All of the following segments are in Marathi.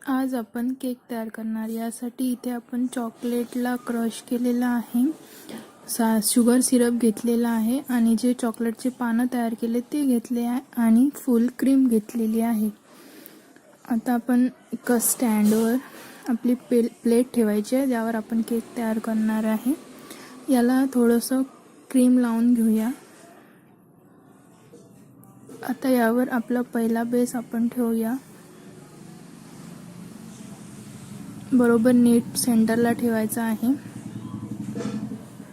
आज आपण केक तयार करणार. यासाठी इथे आपण चॉकलेटला क्रश केलेला आहे, शुगर सिरप घेतलेला आहे आणि जे चॉकलेटचे पानं तयार केले ते घेतले आहे आणि फुल क्रीम घेतलेली आहे. आता आपण एक स्टँडवर आपली प्लेट ठेवायची आहे, ज्यावर आपण केक तयार करणार आहे. याला थोडंसं क्रीम लावून घेऊया. आता यावर आपला पहिला बेस आपण ठेवूया. बरोबर नीट सेंटरला ठेवायचा आहे.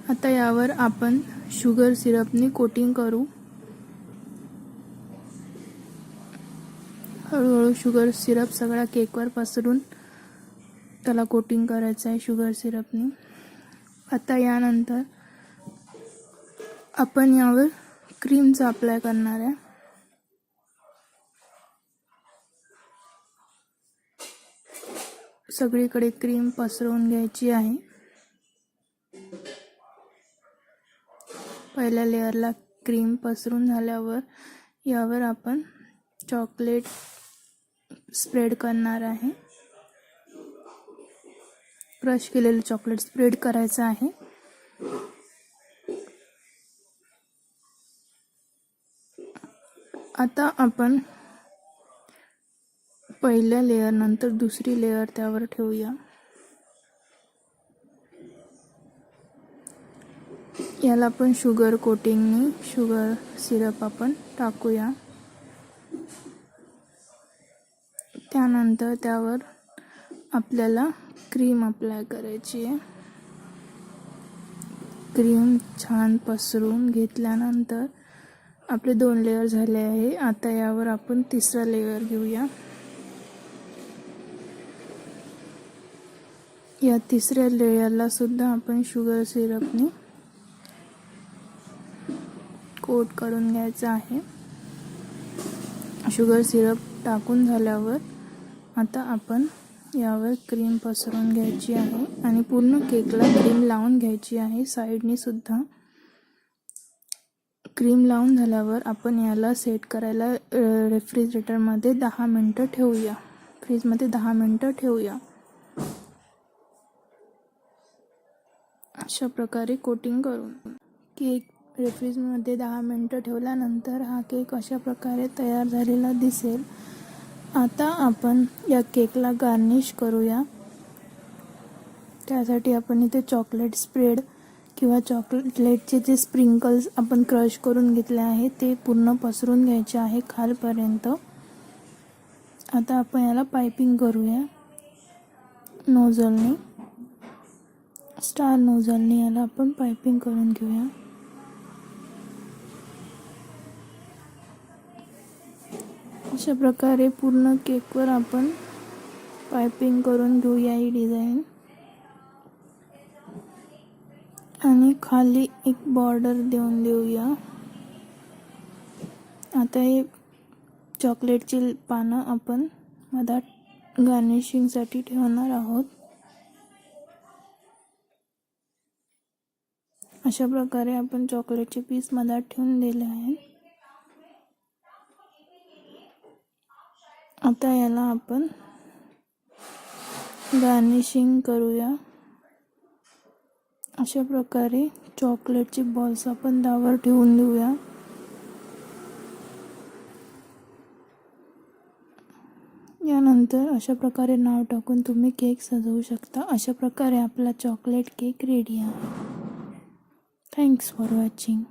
आता यावर आपण शुगर सिरपनी कोटिंग करू. हळूहळू शुगर सिरप सगळ्या केकवर पसरून त्याला कोटिंग करायचं आहे शुगर सिरपनी. आता यानंतर आपण यावर क्रीमचा अप्लाय करणार आहे. सगळीकडे क्रीम पसरवून घ्यायची आहे. पहिल्या लेअरला क्रीम पसरून झाल्यावर यावर आपण चॉकलेट स्प्रेड करणार आहे. क्रश केलेले चॉकलेट स्प्रेड करायचं आहे. आता आपण पहिल्या लेअर नंतर दुसरी लेअर त्यावर ठेवूया. याला आपण शुगर कोटिंगनी शुगर सिरप आपण टाकूया. त्यानंतर त्यावर आपल्याला क्रीम अप्लाय करायची आहे. क्रीम छान पसरून घेतल्यानंतर आपले 2 लेअर झाले आहे. आता यावर आपण तिसरा लेअर घेऊया. या तिसऱ्या लेयरला सुद्धा आपण शुगर सिरपनी कोट करून घ्यायचं आहे. शुगर सिरप टाकून झाल्यावर आता आपण यावर क्रीम पसरून घ्यायची आहे आणि पूर्ण केकला क्रीम लावून घ्यायची आहे. साईडनी सुद्धा क्रीम लावून झाल्यावर आपण याला सेट करायला रेफ्रिजरेटरमध्ये 10 मिनिटं ठेवूया. फ्रीजमध्ये 10 मिनिटं ठेवूया. अशा प्रकारे कोटिंग करून केक रेफ्रिजमध्ये 10 मिनिटं ठेवल्यानंतर हा केक अशा प्रकारे तयार झालेला दिसेल. आता आपण या केकला गार्निश करूया. त्यासाठी आपण इथे चॉकलेट स्प्रेड किंवा चॉकलेटचे जे स्प्रिंकल्स आपण क्रश करून घेतले आहे ते पूर्ण पसरून घ्यायचे आहे खालपर्यंत. आता आपण याला पाइपिंग करूया नोझलनी. स्टार नोझलनी याला आपण पाइपिंग करून घेऊया. अशा प्रकारे पूर्ण केकवर आपण पाइपिंग करून घेऊया ही डिझाईन आणि खाली एक बॉर्डर देऊन देऊया. आता हे चॉकलेटची पानं आपण मधात गार्निशिंगसाठी ठेवणार आहोत. अशा प्रकारे आपण चॉकलेटचे पीस मधात ठेवून दिले आहेत. आता याला आपण गार्निशिंग करूया. अशा प्रकारे चॉकलेटचे बॉल्स आपण त्यावर ठेवून देऊया. यानंतर अशा प्रकारे नाव टाकून तुम्ही केक सजवू शकता. अशा प्रकारे आपला चॉकलेट केक रेडी आहे. Thanks for watching.